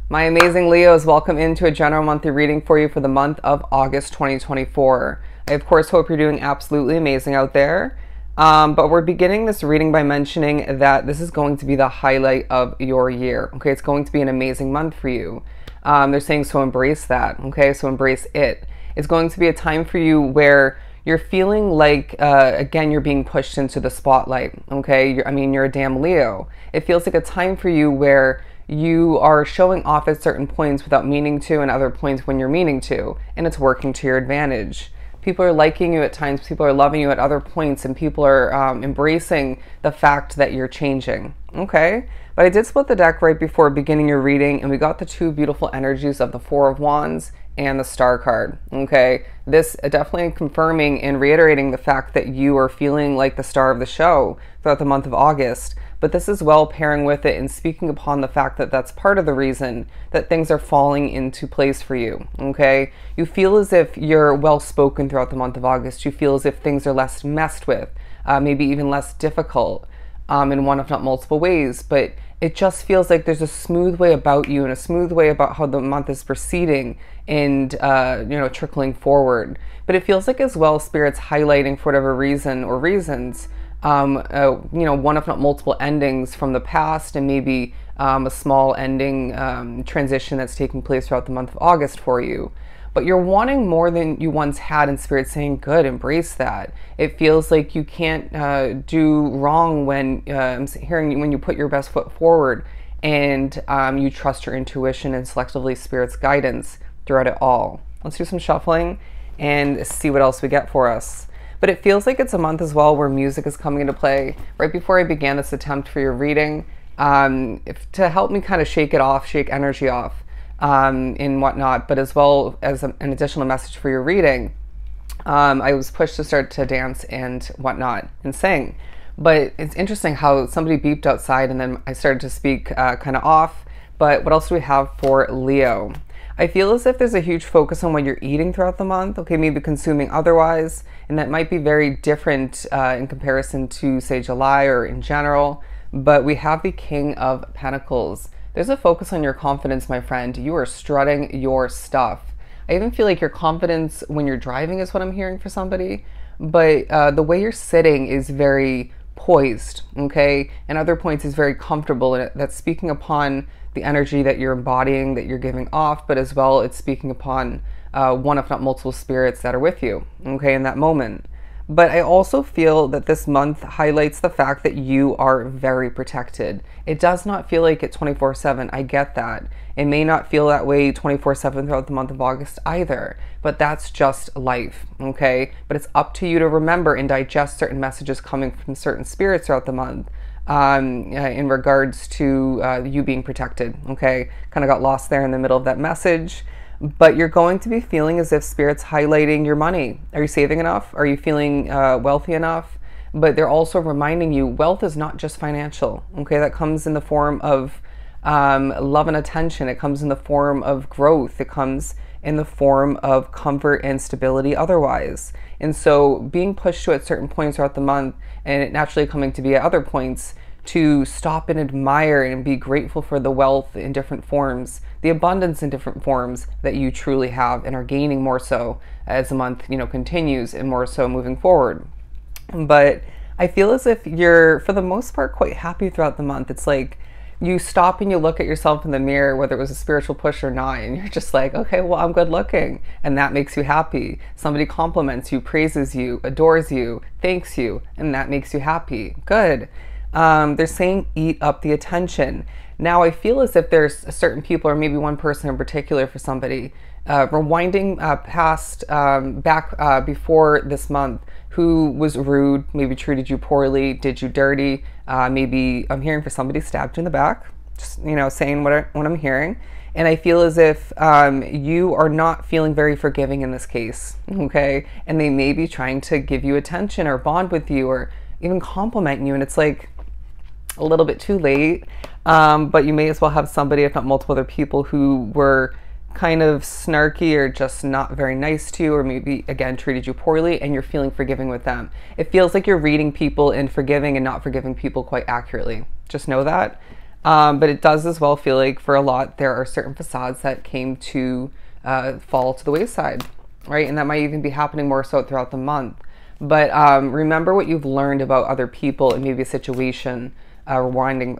My amazing Leos, welcome into a general monthly reading for you for the month of August 2024. I of course hope you're doing absolutely amazing out there. But we're beginning this reading by mentioning that this is going to be the highlight of your year. Okay, it's going to be an amazing month for you. They're saying so embrace that. Okay, so embrace it. It's going to be a time for you where you're feeling like, again, you're being pushed into the spotlight. Okay, you're a damn Leo. It feels like a time for you where you are showing off at certain points without meaning to, and other points when you're meaning to, and it's working to your advantage. People are liking you at times, people are loving you at other points, and people are embracing the fact that you're changing. Okay, but I did split the deck right before beginning your reading, and we got the two beautiful energies of the Four of Wands and the Star card. Okay, this definitely confirming and reiterating the fact that you are feeling like the star of the show throughout the month of August. But this is well pairing with it and speaking upon the fact that that's part of the reason that things are falling into place for you. Okay, you feel as if you're well spoken throughout the month of August. You feel as if things are less messed with, maybe even less difficult in one if not multiple ways. But it just feels like there's a smooth way about you and a smooth way about how the month is proceeding and trickling forward. But it feels like as well Spirit's highlighting for whatever reason or reasons one if not multiple endings from the past, and maybe a small ending transition that's taking place throughout the month of August for you. But you're wanting more than you once had, and Spirit saying, good, embrace that. It feels like you can't do wrong when I'm hearing when you put your best foot forward and you trust your intuition and selectively Spirit's guidance throughout it all. Let's do some shuffling and see what else we get for us. But it feels like it's a month as well where music is coming into play. Right before I began this attempt for your reading, to help me kind of shake it off, shake energy off, and whatnot, but as well as an additional message for your reading, I was pushed to start to dance and whatnot and sing. But it's interesting how somebody beeped outside and then I started to speak kind of off. But what else do we have for Leo? I feel as if there's a huge focus on what you're eating throughout the month, okay, maybe consuming otherwise, and that might be very different in comparison to, say, July or in general, but we have the King of Pentacles. There's a focus on your confidence, my friend. You are strutting your stuff. I even feel like your confidence when you're driving is what I'm hearing for somebody, but the way you're sitting is very poised, okay, and other points is very comfortable, and that's speaking upon the energy that you're embodying, that you're giving off, but as well it's speaking upon one if not multiple spirits that are with you, okay, in that moment. But I also feel that this month highlights the fact that you are very protected. It does not feel like it 24/7. I get that. It may not feel that way 24/7 throughout the month of August either, but that's just life, okay? But it's up to you to remember and digest certain messages coming from certain spirits throughout the month in regards to you being protected, okay? Kind of got lost there in the middle of that message. But you're going to be feeling as if Spirit's highlighting your money. Are you saving enough? Are you feeling wealthy enough? But they're also reminding you wealth is not just financial, okay? That comes in the form of love and attention. It comes in the form of growth. It comes in the form of comfort and stability otherwise. And so being pushed to at certain points throughout the month, and it naturally coming to be at other points, to stop and admire and be grateful for the wealth in different forms, the abundance in different forms that you truly have and are gaining more so as the month continues and more so moving forward. But I feel as if you're for the most part quite happy throughout the month. It's like you stop and you look at yourself in the mirror, whether it was a spiritual push or not, and you're just like, okay, well, I'm good looking, and that makes you happy. Somebody compliments you, praises you, adores you, thanks you, and that makes you happy. Good. They're saying eat up the attention. Now I feel as if there's certain people, or maybe one person in particular for somebody, rewinding past back before this month, who was rude, maybe treated you poorly, did you dirty, maybe I'm hearing for somebody stabbed you in the back, just saying what I'm hearing. And I feel as if you are not feeling very forgiving in this case, okay? And they may be trying to give you attention or bond with you or even compliment you, and it's like a little bit too late, but you may as well have somebody, if not multiple other people, who were kind of snarky or just not very nice to you, or maybe again treated you poorly, and you're feeling forgiving with them. It feels like you're reading people and forgiving and not forgiving people quite accurately. Just know that. But it does as well feel like for a lot, there are certain facades that came to fall to the wayside, right? And that might even be happening more so throughout the month. But remember what you've learned about other people and maybe a situation, rewinding,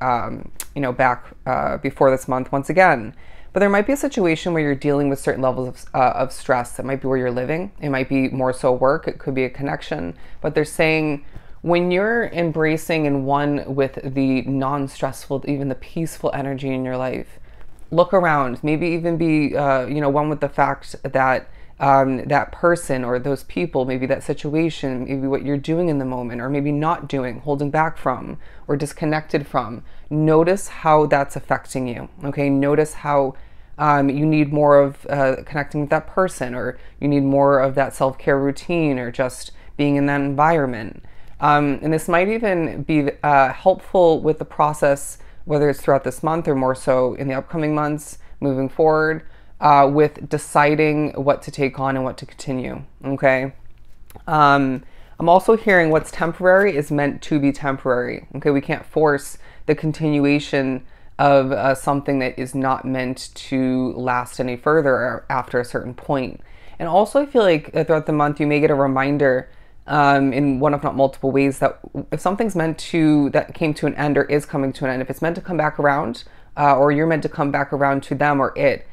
back before this month once again. But there might be a situation where you're dealing with certain levels of stress. That might be where you're living. It might be more so work. It could be a connection. But they're saying when you're embracing and one with the non-stressful, even the peaceful energy in your life, look around. Maybe even be, one with the fact that that person or those people, maybe that situation, maybe what you're doing in the moment, or maybe not doing, holding back from, or disconnected from. Notice how that's affecting you. Okay, notice how you need more of connecting with that person, or you need more of that self-care routine, or just being in that environment. And this might even be helpful with the process, whether it's throughout this month or more so in the upcoming months moving forward, with deciding what to take on and what to continue. Okay. I'm also hearing what's temporary is meant to be temporary. Okay. We can't force the continuation of something that is not meant to last any further after a certain point. And also I feel like throughout the month, you may get a reminder in one, if not multiple ways, that if something's that came to an end or is coming to an end, if it's meant to come back around, or you're meant to come back around to them or it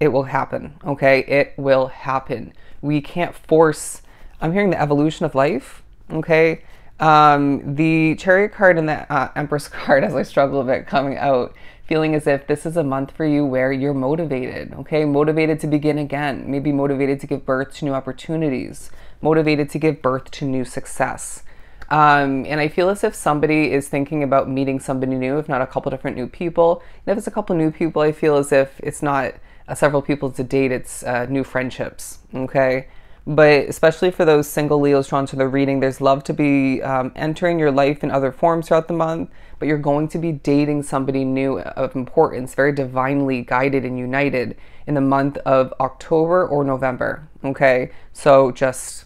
will happen. Okay. It will happen. We can't force, I'm hearing the evolution of life. Okay. The Chariot card and the Empress card, as I struggle a bit coming out, feeling as if this is a month for you where you're motivated, okay? Motivated to begin again, maybe motivated to give birth to new opportunities, motivated to give birth to new success. And I feel as if somebody is thinking about meeting somebody new, if not a couple different new people. And if it's a couple new people, I feel as if it's not several people to date, it's new friendships, okay? But especially for those single Leos drawn to the reading, there's love to be entering your life in other forms throughout the month, but you're going to be dating somebody new of importance, very divinely guided and united in the month of October or November, okay? So just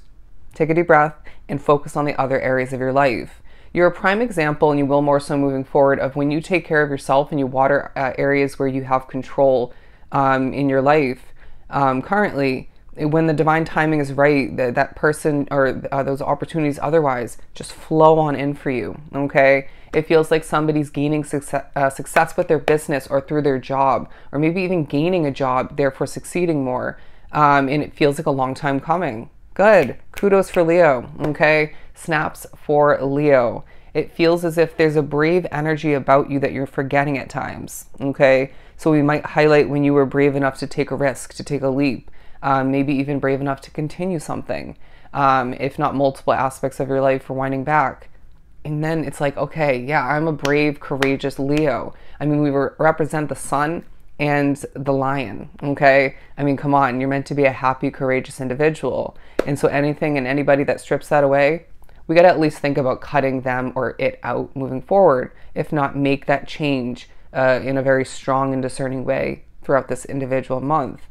take a deep breath and focus on the other areas of your life. You're a prime example, and you will more so moving forward, of when you take care of yourself and you water areas where you have control in your life currently. When the divine timing is right, that person or those opportunities otherwise just flow on in for you, okay? It feels like somebody's gaining success with their business or through their job, or maybe even gaining a job, therefore succeeding more. And it feels like a long time coming. Good. Kudos for Leo, okay? Snaps for Leo. It feels as if there's a brave energy about you that you're forgetting at times, okay? So we might highlight when you were brave enough to take a risk, to take a leap. Maybe even brave enough to continue something, if not multiple aspects of your life, rewinding back. And then it's like, okay, yeah, I'm a brave, courageous Leo. I mean, we represent the sun and the lion, okay? I mean, come on, you're meant to be a happy, courageous individual. And so anything and anybody that strips that away, we got to at least think about cutting them or it out moving forward, if not make that change in a very strong and discerning way throughout this individual month.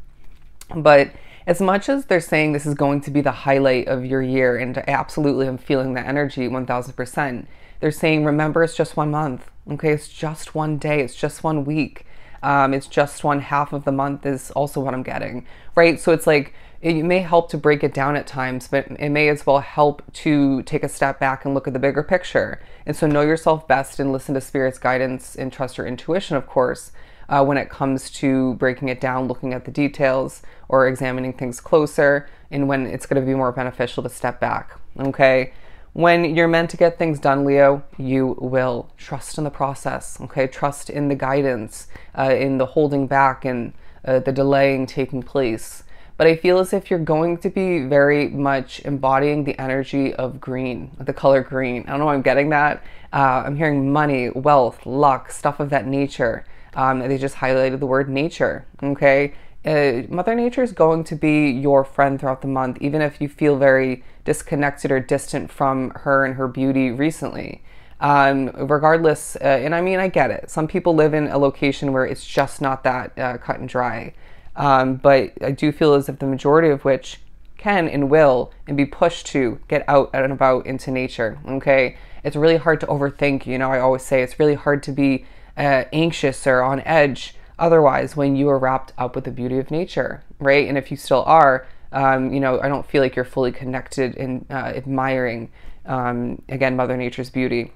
But as much as they're saying this is going to be the highlight of your year, and absolutely I'm feeling the energy 1000%, they're saying, remember, it's just 1 month, okay? It's just 1 day, it's just 1 week, it's just 1/2 of the month is also what I'm getting, right? So it's like, it may help to break it down at times, but it may as well help to take a step back and look at the bigger picture. And so know yourself best and listen to Spirit's guidance and trust your intuition, of course, when it comes to breaking it down, looking at the details, or examining things closer, and when it's going to be more beneficial to step back, okay? When you're meant to get things done, Leo, you will. Trust in the process, okay? Trust in the guidance, in the holding back and the delaying taking place. But I feel as if you're going to be very much embodying the energy of green, the color green. I don't know why I'm getting that. I'm hearing money, wealth, luck, stuff of that nature. They just highlighted the word nature, okay? Mother Nature is going to be your friend throughout the month, even if you feel very disconnected or distant from her and her beauty recently. Regardless, and I mean, I get it. Some people live in a location where it's just not that cut and dry. But I do feel as if the majority of which can and will and be pushed to get out and about into nature, okay? It's really hard to overthink, you know, I always say it's really hard to be anxious or on edge otherwise when you are wrapped up with the beauty of nature, right? And if you still are, I don't feel like you're fully connected in admiring, again, Mother Nature's beauty.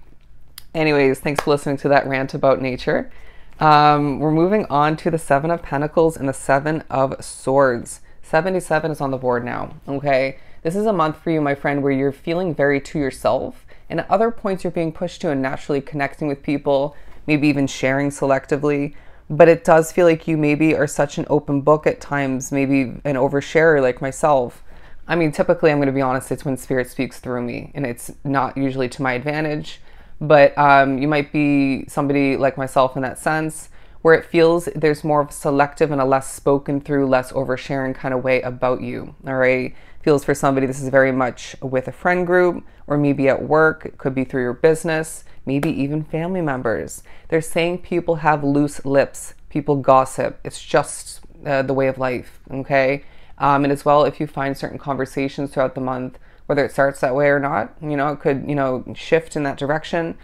Anyways, thanks for listening to that rant about nature. We're moving on to the Seven of Pentacles and the Seven of Swords. 77 is on the board now, okay? This is a month for you, my friend, where you're feeling very to yourself, and at other points you're being pushed to and naturally connecting with people, maybe even sharing selectively, but it does feel like you maybe are such an open book at times, maybe an oversharer like myself. I mean, typically, I'm going to be honest, it's when Spirit speaks through me, and it's not usually to my advantage, but you might be somebody like myself in that sense, where it feels there's more of a selective and a less spoken through, less oversharing kind of way about you, all right? Feels for somebody this is very much with a friend group, or maybe at work, it could be through your business, maybe even family members. They're saying people have loose lips, people gossip. It's just the way of life, okay? And as well, if you find certain conversations throughout the month, whether it starts that way or not, it could, shift in that direction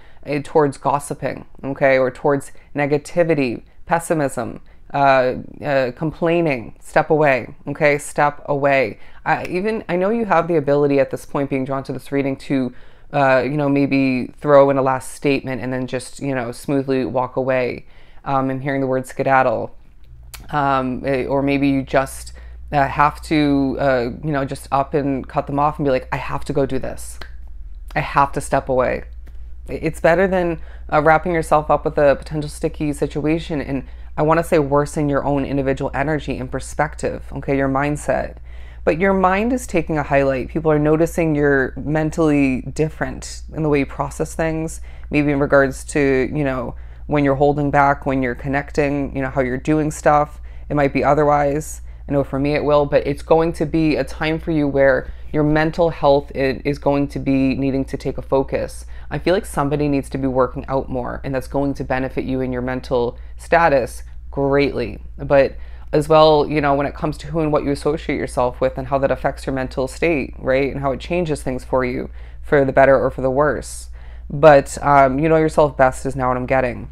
towards gossiping, okay, or towards negativity, pessimism, complaining. Step away, okay, step away. I know you have the ability at this point, being drawn to this reading, to maybe throw in a last statement and then just smoothly walk away. I'm hearing the word skedaddle, or maybe you just have to just up and cut them off and be like, I have to go do this, I have to step away. It's better than wrapping yourself up with a potential sticky situation and, I want to say, worsen your own individual energy and perspective, okay, your mindset. But your mind is taking a highlight. People are noticing you're mentally different in the way you process things, maybe in regards to, when you're holding back, when you're connecting, how you're doing stuff. It might be otherwise. I know for me it will, but it's going to be a time for you where your mental health is going to be needing to take a focus. I feel like somebody needs to be working out more, and that's going to benefit you in your mental status greatly. But as well, when it comes to who and what you associate yourself with and how that affects your mental state, right? And how it changes things for you, for the better or for the worse. But you know yourself best is now what I'm getting.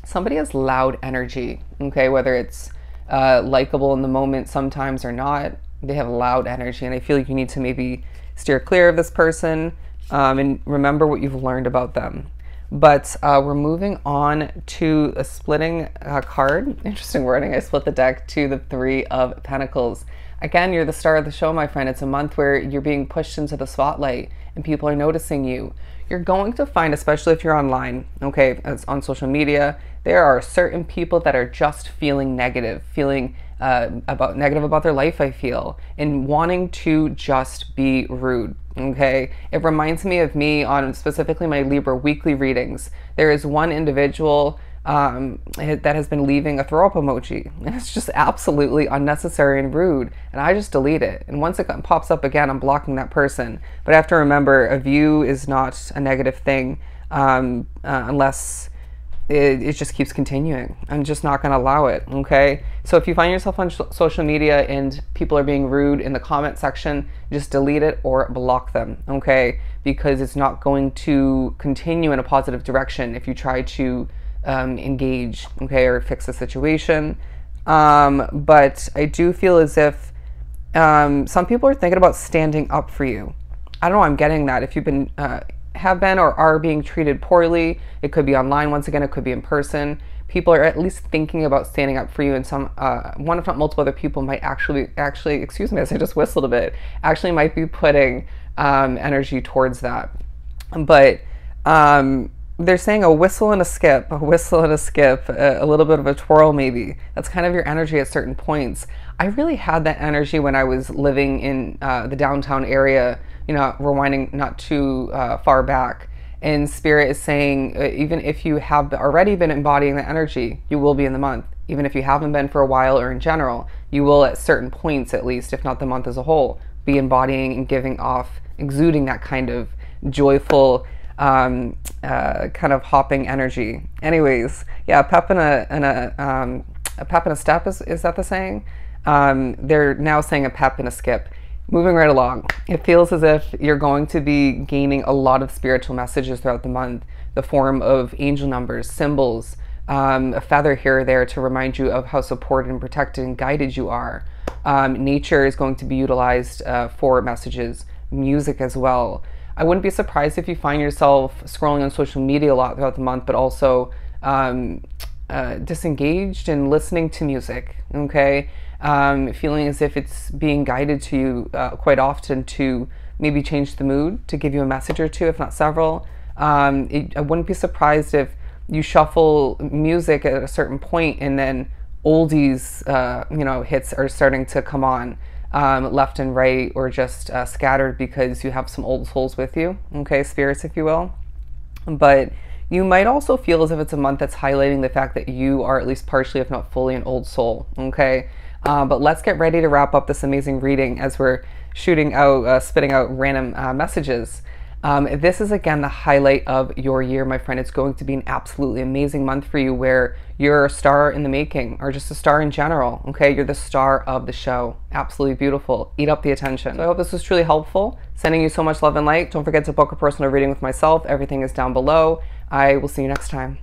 Somebody has loud energy, okay? Whether it's likable in the moment sometimes or not, they have loud energy, and I feel like you need to maybe steer clear of this person and remember what you've learned about them. But we're moving on to a splitting card. Interesting wording. I split the deck to the Three of Pentacles. Again, you're the star of the show, my friend. It's a month where you're being pushed into the spotlight and people are noticing you. You're going to find, especially if you're online, okay, as on social media, there are certain people that are just feeling negative, feeling negative about their life, I feel, and wanting to just be rude, okay? It reminds me of me on specifically my Libra weekly readings. There is one individual that has been leaving a throw up emoji, and it's just absolutely unnecessary and rude, and I just delete it. And once it pops up again, I'm blocking that person. But I have to remember, a view is not a negative thing unless it just keeps continuing. I'm just not going to allow it, okay? So if you find yourself on social media and people are being rude in the comment section, just delete it or block them, okay? Because it's not going to continue in a positive direction if you try to engage, okay, or fix the situation. But I do feel as if some people are thinking about standing up for you. I don't know, I'm getting that. If you've been have been or are being treated poorly, it could be online, once again, it could be in person, people are at least thinking about standing up for you, and some one if not multiple other people might actually excuse me as I just whistled a bit, actually might be putting energy towards that. But they're saying a whistle and a skip, a little bit of a twirl maybe. That's kind of your energy at certain points. I really had that energy when I was living in the downtown area, rewinding not too far back. And Spirit is saying, even if you have already been embodying the energy, you will be in the month. Even if you haven't been for a while or in general, you will at certain points at least, if not the month as a whole, be embodying and giving off, exuding that kind of joyful, kind of hopping energy. Anyways, yeah, a pep and a step, is that the saying? They're now saying a pep and a skip. Moving right along, it feels as if you're going to be gaining a lot of spiritual messages throughout the month, the form of angel numbers, symbols, a feather here or there to remind you of how supported and protected and guided you are. Nature is going to be utilized for messages, music as well. I wouldn't be surprised if you find yourself scrolling on social media a lot throughout the month, but also disengaged and listening to music, okay? Feeling as if it's being guided to you quite often to maybe change the mood, to give you a message or two, if not several. I wouldn't be surprised if you shuffle music at a certain point and then oldies, hits are starting to come on left and right, or just scattered because you have some old souls with you, okay, spirits, if you will. But you might also feel as if it's a month that's highlighting the fact that you are at least partially, if not fully, an old soul, okay? But let's get ready to wrap up this amazing reading as we're spitting out random messages. This is, again, the highlight of your year, my friend. It's going to be an absolutely amazing month for you where you're a star in the making, or just a star in general, okay? You're the star of the show. Absolutely beautiful. Eat up the attention. So I hope this was truly helpful. Sending you so much love and light. Don't forget to book a personal reading with myself. Everything is down below. I will see you next time.